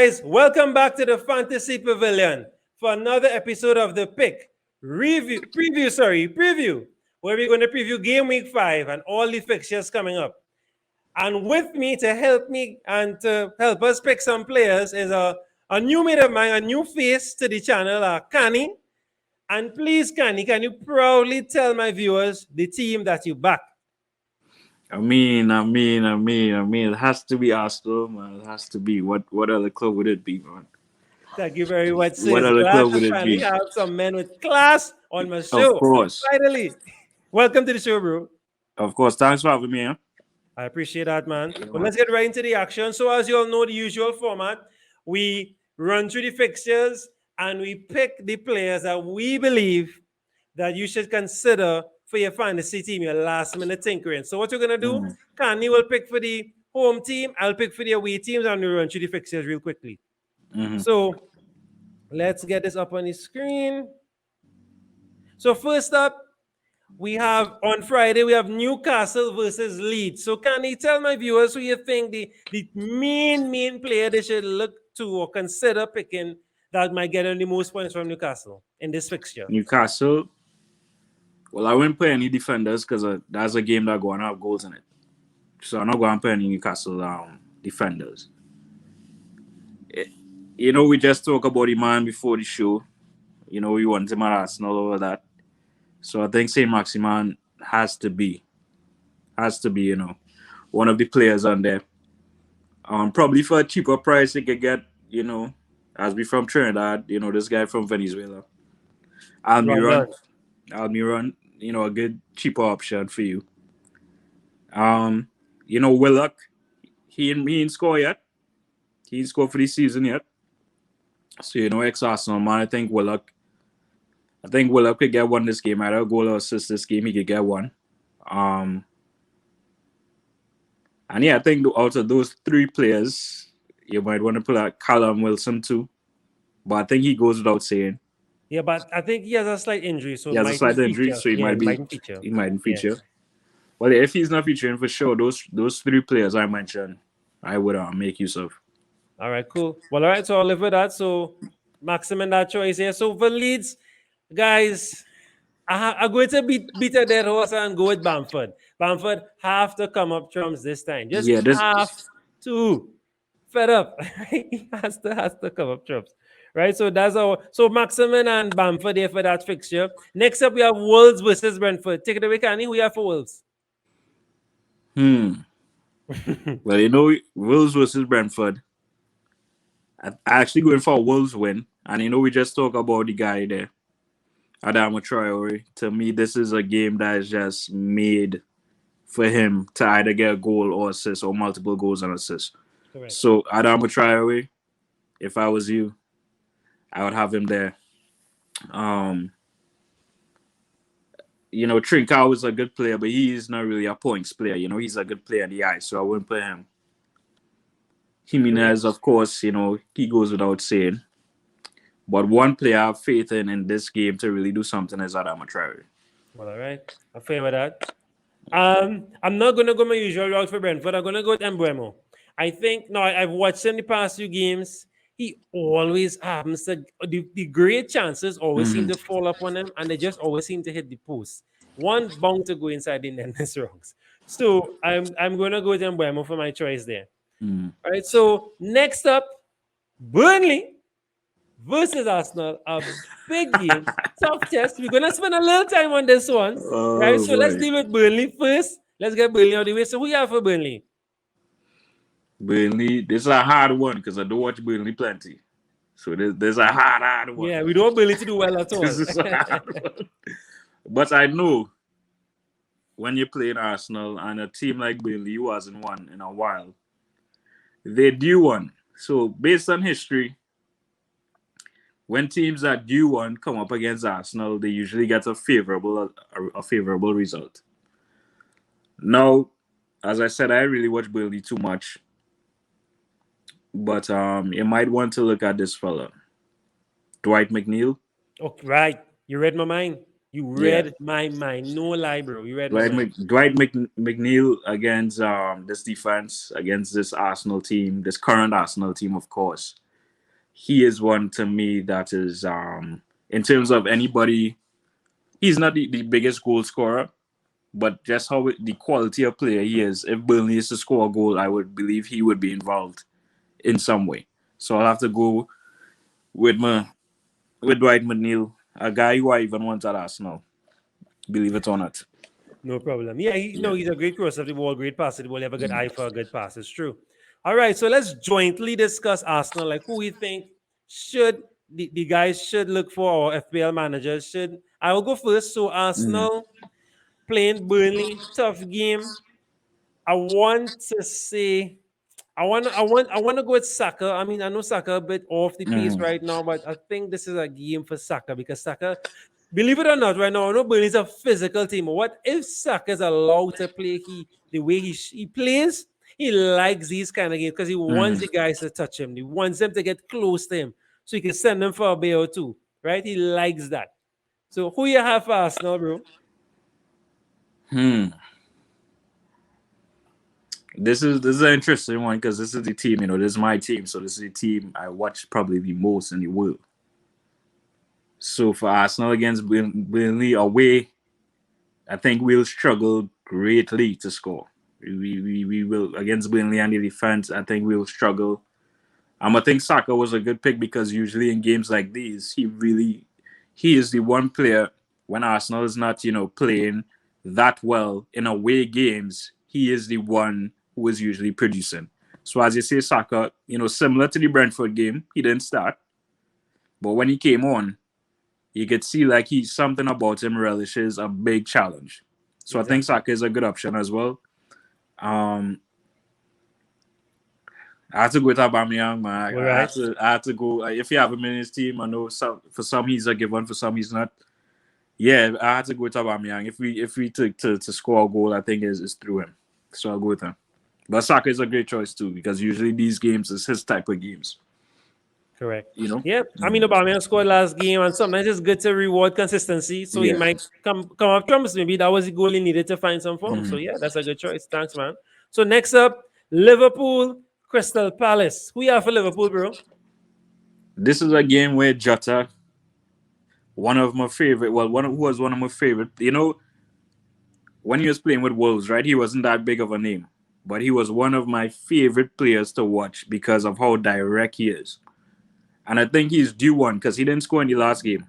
guys, welcome back to the Fantasy Pavilion for another episode of the preview, where we're going to preview game week 5 and all the fixtures coming up. And with me to help me and to help us pick some players is a new mate of mine, a new face to the channel, Kani. And please, Kani, can you proudly tell my viewers the team that you back? I mean, it has to be Arsenal, man. It has to be. What other club would it be, man? Thank you very much, sis. What other Glad club to would it finally be? have some men with class on my show. Of course. Finally. Welcome to the show, bro. Of course. Thanks for having me, huh? I appreciate that, man. But let's get right into the action. So as you all know, the usual format, we run through the fixtures and we pick the players that we believe that you should consider for your fantasy team, your last minute tinkering. So what you're going to do, Kani will pick for the home team, I'll pick for the away teams, and we'll run through the fixtures real quickly. So let's get this up on the screen. So first up, we have on Friday, we have Newcastle versus Leeds. So can you tell my viewers who you think the main player they should look to or consider picking that might get the most points from Newcastle in this fixture? Newcastle. Well, I wouldn't play any defenders because that's a game that's going to have goals in it. So I'm not going to play any Newcastle defenders. We just talked about the man before the show. We want him at Arsenal over that. So I think St. Maximan has to be, one of the players on there. Probably for a cheaper price, you could get, as we from Trinidad, this guy from Venezuela. Almiron, a good cheaper option for you. Willock, he ain't score yet. He ain't scored for this season yet. So, ex-Arsenal, man, I think Willock could get one this game. Either a goal or assist this game, he could get one. And yeah, I think out of those three players, you might want to put out Callum Wilson too. But I think he goes without saying. Yeah, but I think he has a slight injury. So he has a slight injury, so he mightn't feature. Yeah. Well, if he's not featuring for sure, those three players I mentioned, I would make use of. All right, cool. Well, all right, so I'll live with that. So maximum that choice here. So for Leeds, guys, I'm going to beat a dead horse and go with Bamford. Bamford have to come up trumps this time. Have to. Fed up. He has to come up trumps. Right? So that's so Maximin and Bamford there for that fixture. Next up, we have Wolves versus Brentford. Take it away, Kani. Who you have for Wolves? Well, Wolves versus Brentford. I'm actually going for a Wolves win. And we just talked about the guy there. Adama Traore. To me, this is a game that is just made for him to either get a goal or assist or multiple goals and assists. Correct. So Adama Traore, if I was you, I would have him there. Trincao is a good player, but he is not really a points player. He's a good player in the eye, so I wouldn't play him. Jimenez, of course, he goes without saying. But one player I have faith in this game to really do something is Adama Traore. Well, all right. I favor that. I'm not going to go my usual route for Brentford. I'm going to go with Mbeumo. I think, I've watched him the past few games. He always happens to, the great chances always seem to fall up on him, and they just always seem to hit the post. One bound to go inside the net wrongs. So I'm going to go with Mbeumo for my choice there. All right, so next up, Burnley versus Arsenal, a big game, tough test. We're going to spend a little time on this one. Right, so let's deal with Burnley first. Let's get Burnley out of the way. So who you have for Burnley? Burnley, this is a hard one because I don't watch Burnley plenty. So there's a hard one. Yeah, we don't want Burnley to do well at all. This is a hard one. But I know when you're playing Arsenal and a team like Burnley who hasn't won in a while, they do one. So based on history, when teams that do one come up against Arsenal, they usually get a favorable result. Now, as I said, I really watch Burnley too much. But you might want to look at this fella, Dwight Mcneil. Oh, right. You read my mind. You read my mind. No lie, bro. You read my mind. Dwight McNeil against this defense, against this Arsenal team, this current Arsenal team, of course. he is one to me that is in terms of anybody, he's not the biggest goal scorer, but just the quality of player he is. If Burnley is to score a goal, I would believe he would be involved in some way. So I'll have to go with Dwight Mcneil, a guy who I even want at Arsenal. Believe it or not. No problem. Yeah, he's a great crosser of the ball, great passer of the ball. You have a good eye for a good pass. It's true. All right, so let's jointly discuss Arsenal, like who we think should the guys should look for, or FPL managers should. I will go first. So Arsenal playing Burnley, tough game. I want to say I want to go with Saka. I mean, I know Saka a bit off the pace Mm. right now, but I think this is a game for Saka because Saka, believe it or not, right now, I know Burnley's a physical team. What if Saka is allowed to play the way he plays? He likes these kind of games because he wants the guys to touch him. He wants them to get close to him so he can send them for a bay or two, right? He likes that. So who you have for Arsenal, bro? This is an interesting one because this is the team, this is my team, so this is the team I watch probably the most in the world. So for Arsenal against Burnley away, I think we'll struggle greatly to score. We will against Burnley and the defense. I think we'll struggle. I think Saka was a good pick because usually in games like these, he is the one player when Arsenal is not playing that well in away games. He is the one who is usually producing. So as you say, Saka, similar to the Brentford game, he didn't start, but when he came on, you could see like something about him relishes a big challenge. So exactly. I think Saka is a good option as well. I have to go with Aubameyang, man. I have to go. If you have him in his team, I know for some he's a given, for some he's not. Yeah, I had to go with Aubameyang. If we took to score a goal, I think is through him. So I'll go with him. But Saka is a great choice too because usually these games is his type of games. Correct. Yep. I mean, Aubameyang scored last game, and sometimes it's good to reward consistency. So he might come up trumps. Maybe that was the goal he needed to find some form. So yeah, that's a good choice. Thanks, man. So next up, Liverpool, Crystal Palace. Who you have for Liverpool, bro? This is a game where Jota, one of my favorite. Well, who was one of my favorite. When he was playing with Wolves, right? He wasn't that big of a name, but he was one of my favorite players to watch because of how direct he is. And I think he's due one because he didn't score in the last game.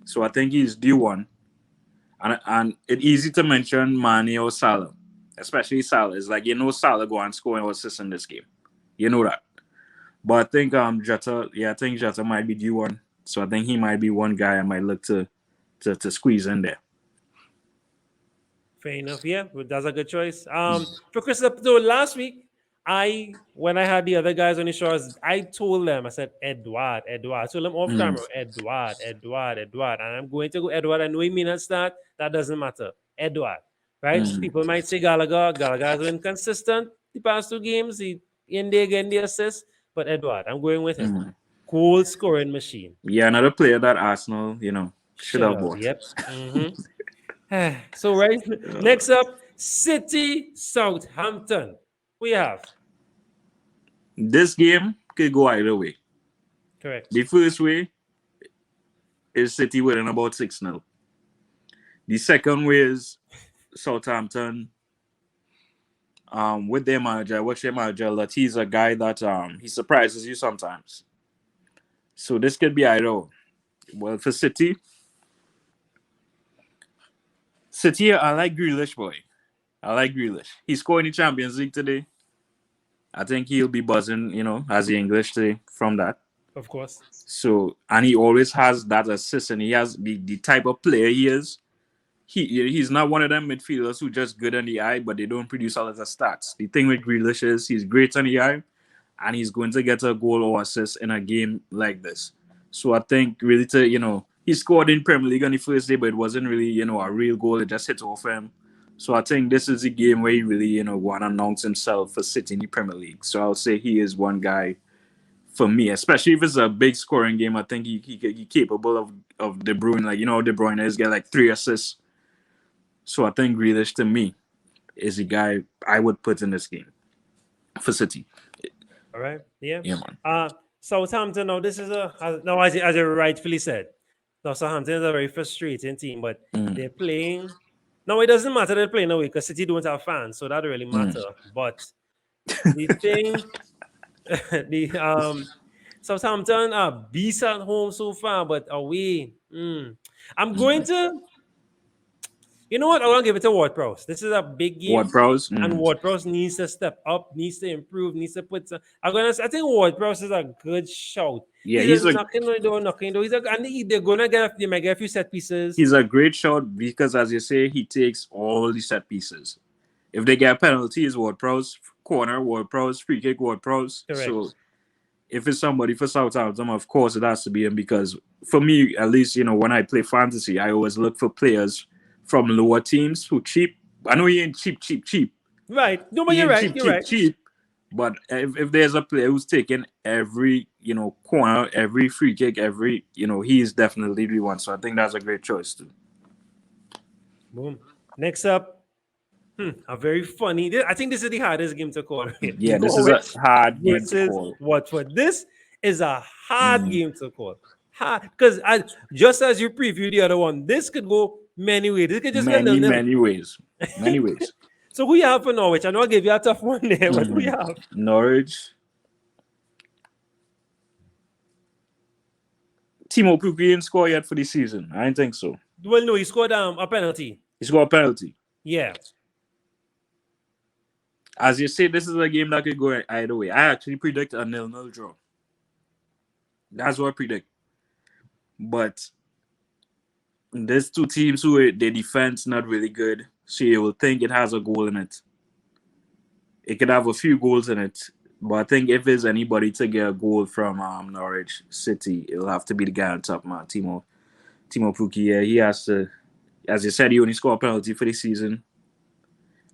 So I think he's due one. And it's easy to mention Mane or Salah, especially Salah. It's like, Salah go and score or assist in this game. You know that. But I think Jota might be due one. So I think he might be one guy I might look to squeeze in there. Fair enough. Yeah, that's a good choice. For Crystal, so last week, when I had the other guys on the shows, I told them, I said, Edward. I told them off camera, Edward. And I'm going to go Edward. I know he may not start. That doesn't matter. Edward. Right? People might say Gallagher. Gallagher has been consistent the past two games. He in there getting the assist. But Edward, I'm going with him. Goal scoring machine. Yeah, another player that Arsenal, should have bought. Yep. So next up, City Southampton. We have this game could go either way. Correct. The first way is City winning about 6-0. The second way is Southampton with their manager. What's their manager? That he's a guy that he surprises you sometimes. So this could be either. Well, for City, I like Grealish, boy. I like Grealish. He scored in the Champions League today. I think he'll be buzzing, as the English say, from that. Of course. So, and he always has that assist, and he has the type of player he is. He's not one of them midfielders who just good on the eye, but they don't produce a lot of stats. The thing with Grealish is he's great on the eye, and he's going to get a goal or assist in a game like this. So I think really he scored in Premier League on the first day, but it wasn't really, a real goal. It just hit off him. So I think this is a game where he really, want to announce himself for City in the Premier League. So I'll say he is one guy for me, especially if it's a big scoring game. I think he capable of De Bruyne. Like, De Bruyne is get like 3 assists. So I think Grealish to me is the guy I would put in this game for City. All right. Yeah. Man. Southampton, now this is now as you rightfully said, now Southampton is a very frustrating team, but they're playing. Now it doesn't matter they're playing away because City don't have fans, so that don't really matter. But the thing, the Southampton are beast at home so far, but away. I'm going to. You know what? I want to give it to Ward-Prowse. This is a big game. Ward-Prowse? And Ward-Prowse needs to step up, needs to improve, needs to put some. I think Ward-Prowse is a good shout. Yeah, he's knocking on the door. They're gonna they might get a few set pieces. He's a great shout because, as you say, he takes all the set pieces. If they get a penalty, it's Ward-Prowse, corner, Ward-Prowse, free kick, Ward-Prowse. So if it's somebody for Southampton, of course it has to be him because for me, at least, when I play fantasy, I always look for players from lower teams who cheap. I know he ain't cheap. Right. No, but you're right. Cheap. But if there's a player who's taking every, corner, every free kick, every, he is definitely the one. So I think that's a great choice too. Boom. Next up, a very funny. I think this is the hardest game to call. Yeah, this is a hard game to call. Watford. This is a hard game to call. Hard because just as you previewed the other one, this could go many ways. This could just many ways. Many ways. So who you have for Norwich? I know I gave you a tough one there, but who you have? Norwich. Timo Pukki didn't score yet for the season. I don't think so. Well, no, he scored a penalty. He scored a penalty. Yeah. As you say, this is a game that could go either way. I actually predict a 0-0 draw. That's what I predict. But there's two teams who their defense not really good, so you will think it has a goal in it. It could have a few goals in it, but I think if there's anybody to get a goal from Norwich City, it'll have to be the guy on top, man, Timo Pukki. Yeah, he has to. As you said, he only scored a penalty for the season.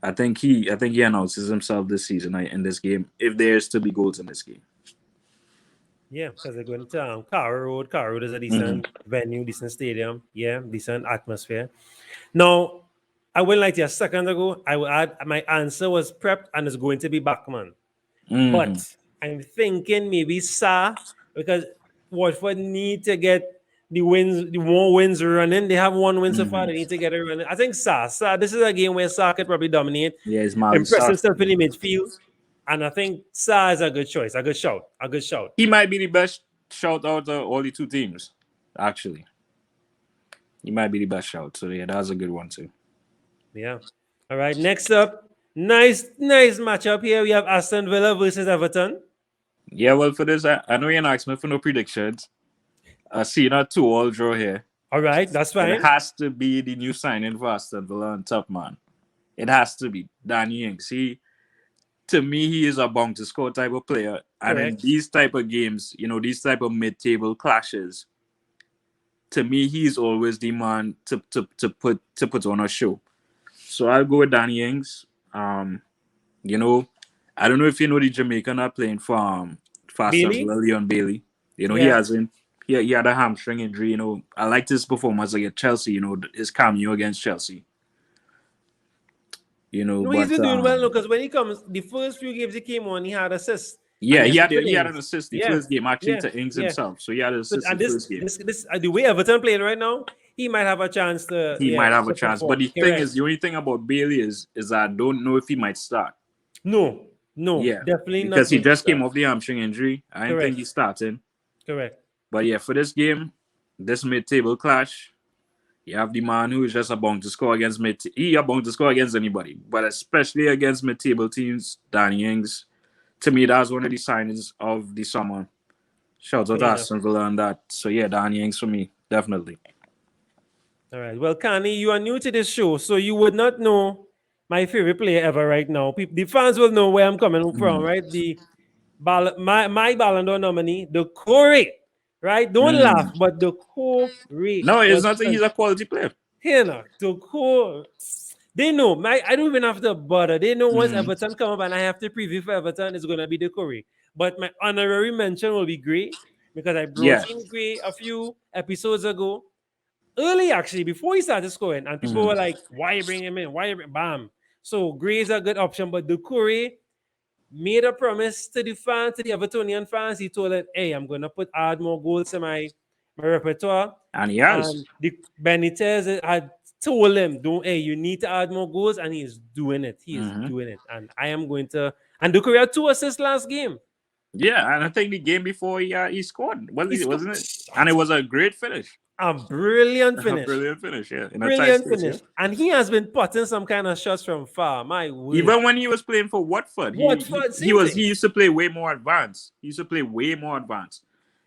I think he announces himself this season in this game if there's to be goals in this game. Yeah, because they're going to Carrow Road. Carrow Road is a decent venue, decent stadium. Yeah, decent atmosphere. Now, I went like a second ago. I will add my answer was prepped and it's going to be Bachmann. But I'm thinking maybe Sa because Watford need to get the more wins running. They have one win so far. They need to get it running. I think Sa, this is a game where Sa could probably dominate. Yeah, it's impressive stuff in the midfield. And I think Sa is a good choice, a good shout. He might be the best shout out of all the two teams, actually. He might be the best shout. So, yeah, that's a good one, too. Yeah. All right, next up, nice matchup here. We have Aston Villa versus Everton. Yeah, well, for this, I know you're not asking me for no predictions. I see a 2-2 draw here. All right, that's fine. It has to be the new signing for Aston Villa on top, man. It has to be Danny Ings. To me, he is a bound to score type of player. And in these type of games, these type of mid-table clashes, to me, he's always the man to put on a show. So I'll go with Danny Ings. I don't know if you know the Jamaican are playing for Aston Villa, Leon Bailey. He had a hamstring injury. I liked his performance against Chelsea. His cameo against Chelsea. He's been doing well because when he comes, the first few games he came on, he had assists. Yeah, he had an assist the first game actually to Ings himself. So he had an assist in the first game. This the way Everton playing right now, he might have a chance to. He might have a chance, but the thing is, the only thing about Bailey is I don't know if he might start. No, definitely not. Because he just came off the hamstring injury. I don't think he's starting. Correct. But yeah, for this game, this mid-table clash, you have the man who is just about to score against about to score against anybody, but especially against mid-table teams, Danny Ings. To me, that's one of the signings of the summer. Shout out to Aston Villa on that. So yeah, Danny Ings for me, definitely. All right. Well, Kani, you are new to this show, so you would not know my favorite player ever right now. The fans will know where I'm coming from, right? My Ballon d'Or nominee, the Corey. Right? Don't laugh, but the core rate. No, it's not. He's a quality player. The core. They know. I don't even have to bother. They know once Everton come up and I have to preview for Everton, it's going to be the Corey. But my honorary mention will be Gray because I brought in Gray a few episodes ago. Early, actually, before he started scoring. And people were like, why you bring him in? Bam. So Gray is a good option. But the Corey, made a promise to the fans, to the Evertonian fans. He told them, hey, I'm going to add more goals to my repertoire. And he has. And the Benitez had told him, hey, you need to add more goals, and he's doing it. He is doing it. And I am going to, and Duke had 2 assists last game. Yeah, and I think the game before he scored, wasn't it? And it was a great finish. A brilliant finish. A brilliant finish, yeah. Brilliant finish. Yeah. And he has been putting some kind of shots from far. My word. Even when he was playing for Watford, he used to play way more advanced.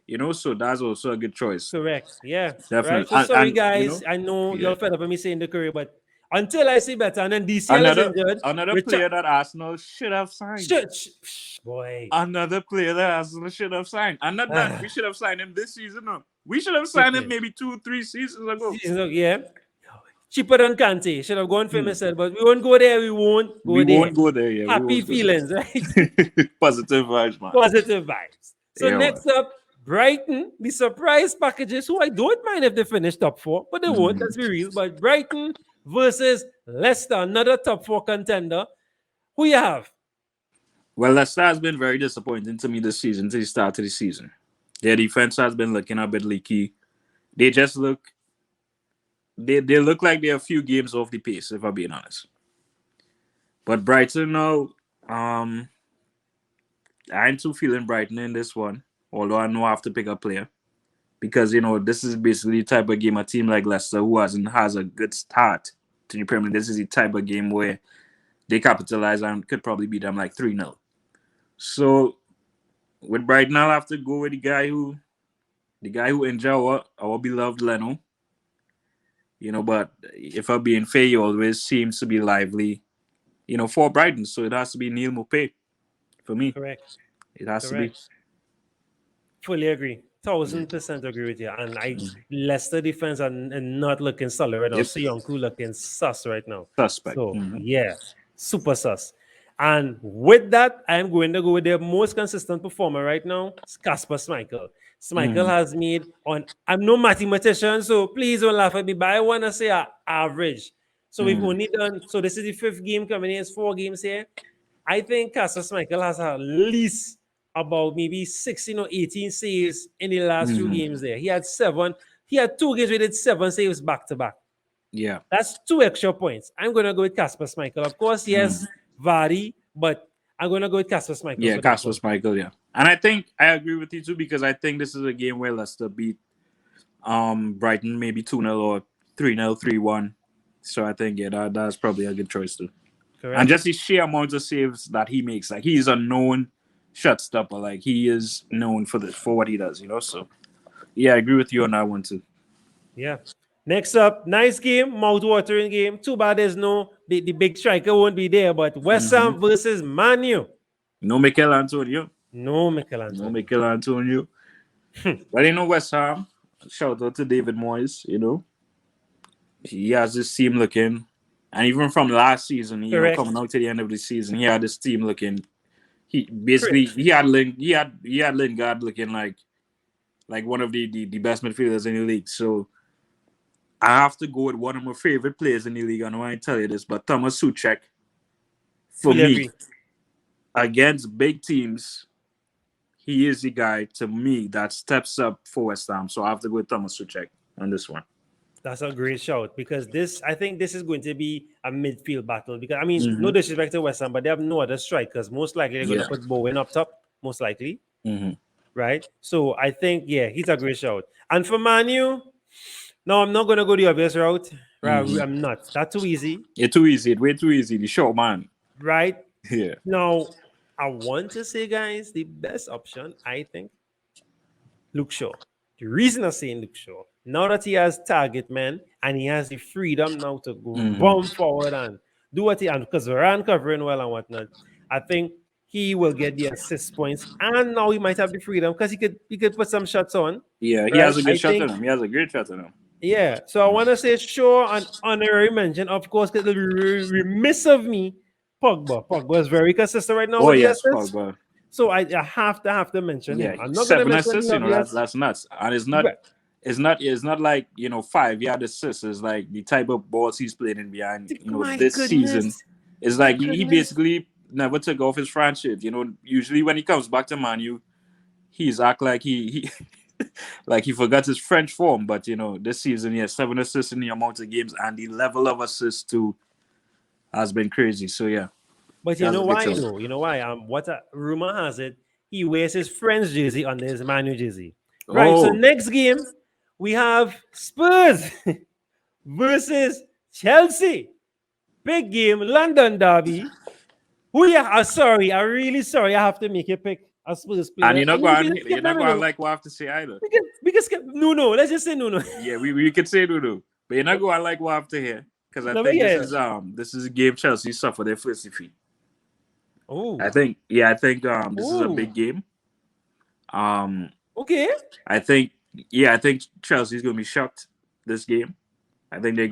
You know, so that's also a good choice. Correct. Yeah. Definitely. Right? So sorry, guys. I know you're fed up with me saying the career, but until I see better, and then DCL is injured. Another player that Arsenal should have signed. Boy. Another player that Arsenal should have signed. And not that we should have signed him this season. No. We should have signed him maybe 2-3 seasons ago. Yeah. Cheaper than Kante. Should have gone for himself, but we won't go there. We won't go there. Yeah, happy feelings, right? Positive vibes, man. Positive vibes. So next up, Brighton, the surprise packages, who I don't mind if they finish top 4, but they won't, let's be real. But Brighton versus Leicester, another top 4 contender. Who you have? Well, Leicester has been very disappointing to me this season, to the start of the season. Their defense has been looking a bit leaky. They just look... They look like they're a few games off the pace, if I'm being honest. But Brighton now, I ain't too feeling Brighton in this one, although I know I have to pick a player. Because, you know, this is basically the type of game a team like Leicester, who has a good start to the Premier League, this is the type of game where they capitalize and could probably beat them like 3-0. So, with Brighton, I'll have to go with the guy who injured our beloved Leno. You know, but if I'm being fair, he always seems to be lively, you know, for Brighton. So it has to be Neil Maupay for me. Correct. It has to be. Fully agree. 1000% agree with you. And Leicester defense are not looking solid right now. Sionku looking sus right now. Suspect. So, yeah, super sus. And with that, I'm going to go with the most consistent performer right now, Kasper Schmeichel. Schmeichel has made I'm no mathematician, so please don't laugh at me, but I want to say average. So we've only done, so this is the 5th game coming in, it's 4 games here. I think Kasper Schmeichel has at least about maybe 16 or 18 saves in the last few games there. He had 7. He had 2 games where he did 7 saves back to back. Yeah. That's 2 extra points. I'm going to go with Kasper Schmeichel. Of course, yes, Vardy, but I'm going to go with Kasper Schmeichel. Yeah, Kasper Schmeichel, yeah. And I think I agree with you too, because I think this is a game where Leicester beat Brighton maybe 2-0 or 3-0, 3-1. So I think, that's probably a good choice too. Correct. And just the sheer amount of saves that he makes, like he's a known shot stopper, like he is known for what he does, you know. So yeah, I agree with you on that one too. Yeah. Next up, nice game, mouth-watering game. Too bad there's the big striker won't be there, but West Ham versus Manu. No Mikel Antonio. Well, you know, West Ham, shout out to David Moyes, you know. He has this team looking, and even from last season, you know, coming out to the end of the season, he had this team looking. He basically he had Lingard looking like one of the best midfielders in the league. So I have to go with one of my favorite players in the league. I know I tell you this, but Thomas Souček, for me, against big teams, he is the guy to me that steps up for West Ham. So I have to go with Thomas Souček on this one. That's a great shout, because I think this is going to be a midfield battle. Because I mean, no disrespect to West Ham, but they have no other strikers. Most likely they're going to put Bowen up top. Most likely, right? So I think he's a great shout. And for Manu, no, I'm not going to go the obvious route. Right? I'm not. That's too easy. It's too easy. It's way too easy. The short man. Right? Yeah. Now, I want to say, guys, the best option, I think, Luke Shaw. The reason I'm saying Luke Shaw, now that he has target man and he has the freedom now to go bomb forward and do what he can, because Varane covering well and whatnot, I think he will get the assist points, and now he might have the freedom because he could put some shots on. Yeah, he has a good shot on him. He has a great shot on him. Yeah, so I want to say Shaw an honorary mention, of course, because it will be remiss of me. Pogba is very consistent right now. Oh yes, Pogba. So I have to mention him. I'm not 7 assists, you know, that's nuts. And it's not like, you know, 5 yard assists. It's like the type of balls he's playing in behind, you know, this season. It's like he basically never took off his France shirt. You know, usually when he comes back to Manu, he's act like he like he forgot his French form. But you know, this season he has 7 assists in the amount of games, and the level of assists too has been crazy. So yeah. But you know why? No, you know why? What a rumor has it, he wears his friend's jersey under his Manu jersey. Right. So next game we have Spurs versus Chelsea. Big game, London derby. Who you? Sorry, I'm really sorry. I have to make you pick a Spurs player. And you're not going to like what I have to say either. We can skip Nuno. Let's just say Nuno. Yeah, we could say Nuno, but you're not going to like what I have to hear because I think this is a game Chelsea suffer their first defeat. Oh, I think this is a big game. Okay. I think Chelsea's gonna be shocked this game. I think they're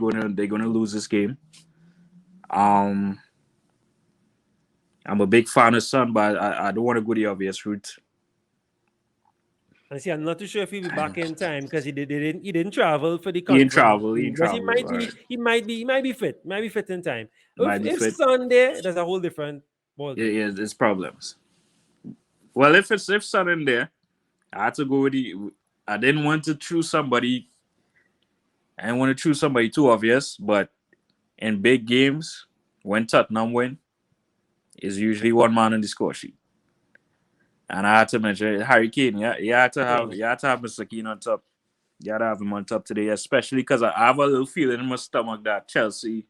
gonna lose this game. I'm a big fan of Son, but I don't want to go the obvious route. I see. I'm not too sure if he'll be back in time because he didn't travel for the conference. He might be fit. Might be fit in time. If Son there, there's a whole different ball. Yeah, there's problems. Well, if Son in there, I had to go with I didn't want to choose somebody. I didn't want to choose somebody too obvious, but in big games, when Tottenham win, is usually one man on the score sheet. And I had to mention Harry Kane. Yeah, you had to have Mr. Kane on top. You had to have him on top today, especially because I have a little feeling in my stomach that Chelsea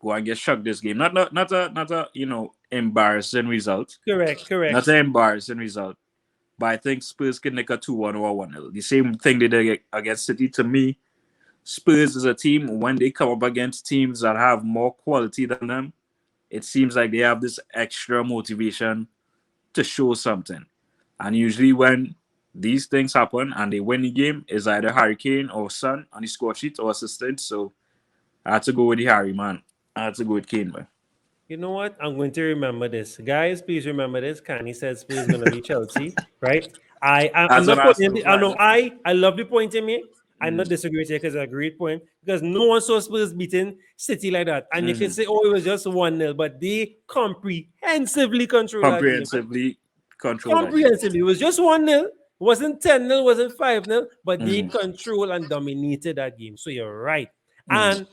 go and get shocked this game. Not a embarrassing result. Correct. Not an embarrassing result. But I think Spurs can make a 2-1 or 1-0. The same thing they did against City. To me, Spurs is a team, when they come up against teams that have more quality than them, it seems like they have this extra motivation to show something. And usually when these things happen and they win the game, is either Harry Kane or Son on the score sheet or assistant. So I had to go with the Harry, man. I had to go with Kane, man. You know what? I'm going to remember this. Guys, please remember this. Kani said Spurs is going to be Chelsea, right? I love the point in me. I'm not disagreeing with you because it's a great point. Because no one saw Spurs beating City like that. And you can say, oh, it was just 1-0, but they comprehensively controlled that game. Comprehensively. It was just 1-0. It wasn't 10-0, wasn't 5-0, but they controlled and dominated that game. So you're right. And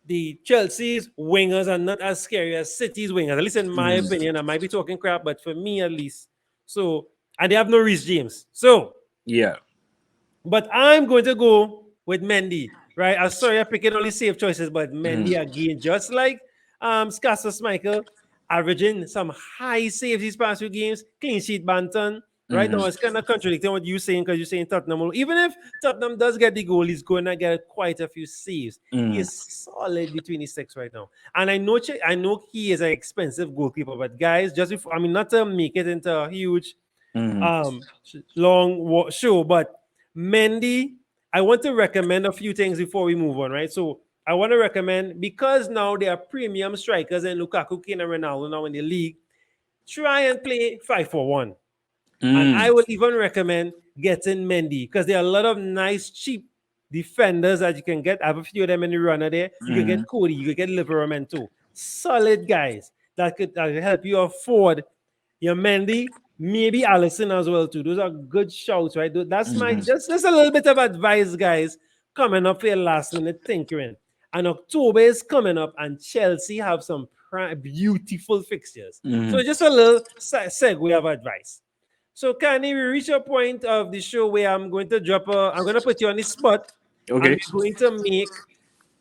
the Chelsea's wingers are not as scary as City's wingers, at least in my opinion. I might be talking crap, but for me at least. So, and they have no Reece James. So, yeah. But I'm going to go with Mendy, right? I'm sorry I'm picking only safe choices, but Mendy again, just like Scassus Michael, averaging some high saves these past few games, clean sheet Banton. Right now, it's kind of contradicting what you're saying because you're saying Tottenham. Even if Tottenham does get the goal, he's going to get quite a few saves. He is solid between the six right now. And I know he is an expensive goalkeeper, but guys, not to make it into a huge long show, but Mendy, I want to recommend a few things before we move on, right? So I want to recommend, because now they are premium strikers and Lukaku, Kane, and Ronaldo now in the league, try and play 5-4-1. And I would even recommend getting Mendy because there are a lot of nice, cheap defenders that you can get. I have a few of them in the runner there. You can get Cody, you can get Liverpool too. Solid guys that could help you afford your Mendy, maybe Allison as well too. Those are good shouts, right? That's my just a little bit of advice, guys, coming up for your last minute tinkering. And October is coming up, and Chelsea have some beautiful fixtures. So just a little segue of advice. So, Kani, we reach a point of the show where I'm going to put you on the spot. Okay. And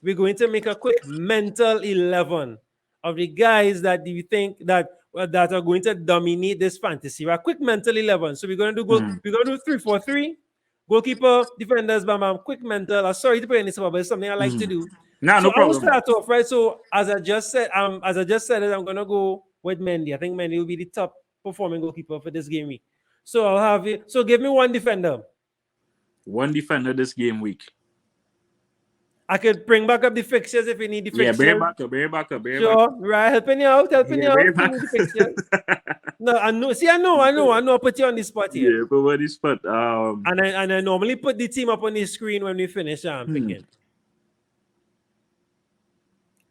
we're going to make a quick mental 11 of the guys that you think that are going to dominate this fantasy. A quick mental 11. So we're going to do we're going to do 3-4-3. Goalkeeper, defenders, bam, quick mental. Sorry to put in this, but it's something I like to do. No problem. I will start off, right? So as I just said, I'm going to go with Mendy. I think Mendy will be the top performing goalkeeper for this game week. So I'll have it. So give me one defender. One defender this game week. I could bring back up the fixtures if you need the fixtures. Yeah, bring back up. Sure, right. Helping you out. No, I know. See, I know. I put you on the spot here. Yeah, put me on the spot. And I normally put the team up on the screen when we finish picking.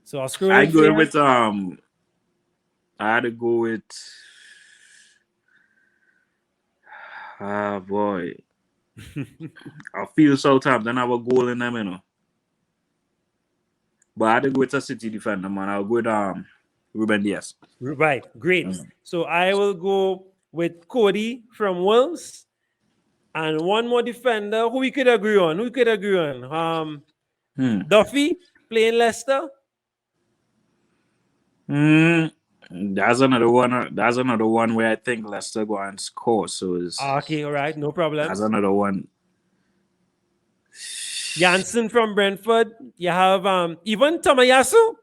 So I'll scroll. I go with I had to go with. Ah, boy. I feel Southampton have a goal in them, you know. But I had to go with a City defender, man. I'll go with Ruben Diaz. Right, great. So I will go with Cody from Wolves, and one more defender who we could agree on. Who could agree on? Duffy playing Leicester. That's another one. That's another one where I think Leicester go and score. So it's Okay, all right, no problem. that's another one. Janssen from Brentford. You have even Tomayasu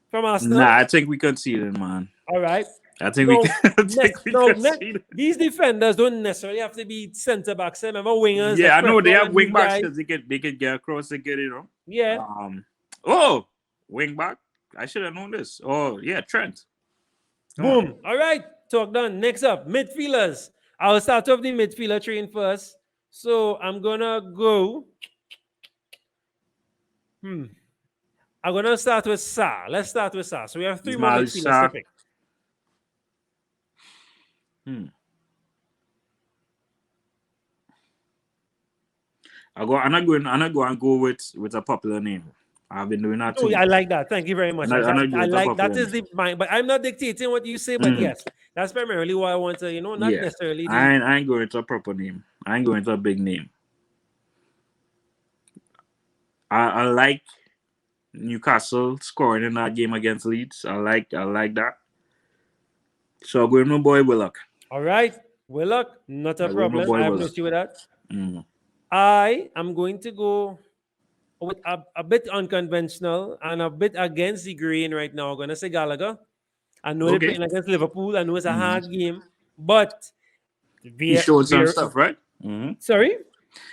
from Arsenal. Nah, I think we conceded, man. All right. I think No, we. I think we conceded. these defenders don't necessarily have to be centre backs. Remember wingers. Yeah, like I know they Prepper have and wing these backs guys. because they can get across. They get Yeah. Wing back. I should have known this. Oh yeah, Trent. Boom. All right. Talk done. Next up, midfielders. I'll start off the midfielder train first. So I'm gonna go. I'm gonna start with Sa. Let's start with Sa. So we have three more Ismail midfielders Sarr. to pick. I'm not going to go with a popular name. I've been doing that too. Oh, I like that. Thank you very much. I like that is the mind, but I'm not dictating what you say. But yes, that's primarily what I want to, not necessarily. I ain't going to a proper name. I ain't going to a big name. I like Newcastle scoring in that game against Leeds. I like that. So I'm going with my boy Willock. All right, Willock, not a problem. I have no issue with that. I am going to go with a bit unconventional and a bit against the grain right now. I'm going to say Gallagher. I know they're playing against Liverpool. I know it's a hard game, but he showed some stuff, right? Sorry?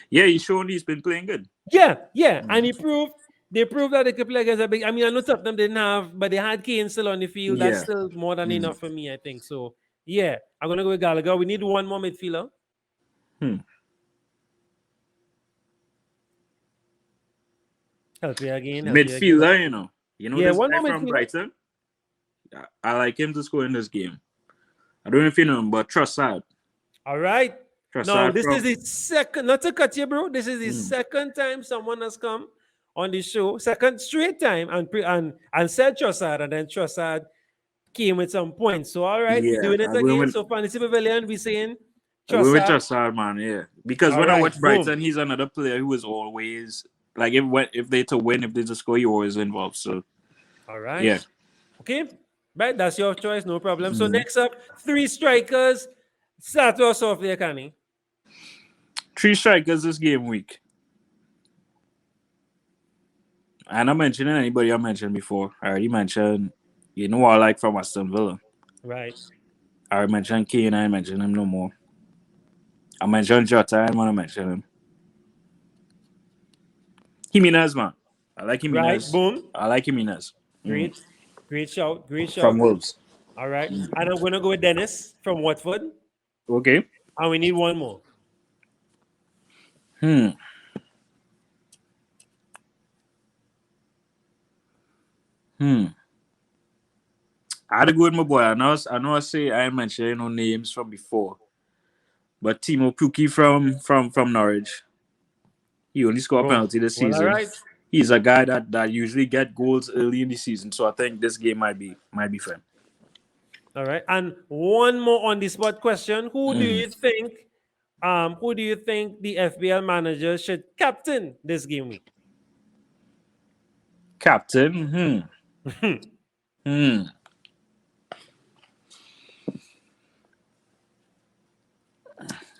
Yeah, he's been playing good. Yeah. And they proved that they could play against a big. I mean, I know Tottenham didn't have, but they had Kane still on the field. That's still more than enough for me, I think. So, yeah, I'm going to go with Gallagher. We need one more midfielder. Help you again. Midfielder, you know this one guy more from midfielder. Brighton. I like him to score in this game. I don't know if you know him, but Trossard. All right. Trossard Now, this is the second, not to cut you, bro. This is the second time someone has come on the show, second straight time, and said Trossard, and then Trossard came with some points. So, all right, we're doing it again. So, Fantasy Pavilion, we're saying Trossard. We're with Trossard, man, yeah. Because when I watch Brighton, he's another player who is always, like, if they to win, if they to score, you're always involved. So, all right. Yeah. Okay. Right, that's your choice, no problem. So, next up, 3 strikers. Start us off there, Kani. 3 strikers this game week. I'm not mentioning anybody I mentioned before. I already mentioned, I like from Aston Villa. Right. I already mentioned Kane, I mentioned him no more. I mentioned Jota, I want to mention him. Jimenez, man. I like Jimenez. Right, boom. I like Jimenez. Great shout. From Wolves. All right. And I'm going to go with Dennis from Watford. Okay. And we need one more. I had to go with my boy. I know I say I mentioned no names from before. But Timo Pukki from Norwich. He only scored a penalty this season. All right. He's a guy that usually get goals early in the season. So I think this game might be fun. All right. And one more on the spot question. Who do you think the FPL manager should captain this game week? Captain?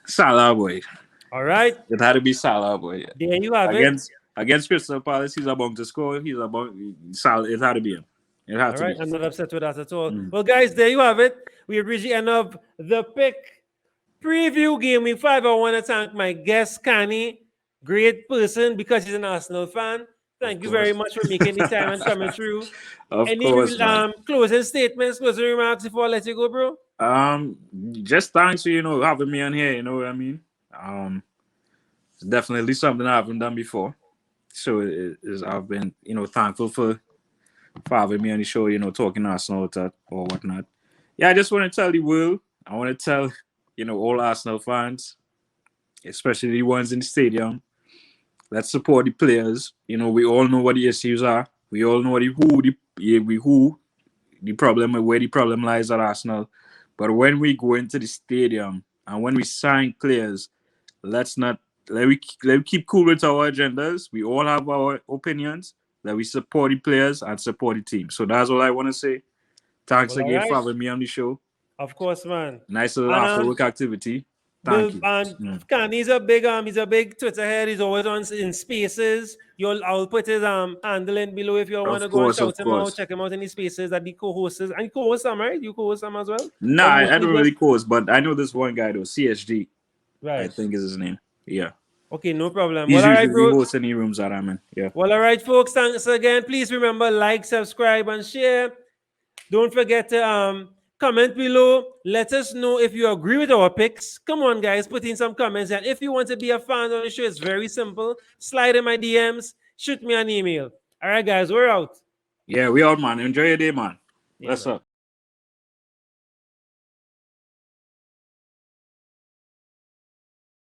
Salah, boy. All right. It had to be Salah, boy. There you have it. Against Crystal Palace, he's about to score. Salah. It had to be him. It had to be. I'm not upset with that at all. Well, guys, there you have it. We have reached the end of the pick preview game week 5. I want to thank my guest, Kani. Great person because he's an Arsenal fan. Thank you very much for making the time and coming through. Any closing statements, closing remarks before I let you go, bro? Just thanks for having me on here. You know what I mean? It's definitely something I haven't done before. So I've been thankful for having me on the show. Talking Arsenal or whatnot. Yeah, I just want to tell the world. I want to tell, all Arsenal fans, especially the ones in the stadium, let's support the players. We all know what the issues are. We all know the problem, where the problem lies at Arsenal. But when we go into the stadium and when we sign players, let's not let we keep cool with our agendas. We all have our opinions. That we support the players and support the team. So that's all I want to say. Thanks Well, all again right. for having me on the show. Of course, man. Nice little And after work activity. Thank you. Kani, he's a big Twitter head. He's always on in spaces. I'll put his handle in below if you want to go and shout him out, check him out in the spaces that the co-hosts is. And you co-host some, right? You co-host some as well? Nah, I don't really co-host, but I know this one guy though, CSG. Right. I think is his name. Yeah. Okay, no problem. He's well, usually all right, bro. hosts any rooms that I'm in. Yeah. Well, all right, folks. Thanks again. Please remember, like, subscribe, and share. Don't forget to comment below. Let us know if you agree with our picks. Come on, guys, put in some comments. And if you want to be a fan of the show, it's very simple. Slide in my DMs. Shoot me an email. All right, guys, we're out. Yeah, we out, man. Enjoy your day, man. Yeah, What's up?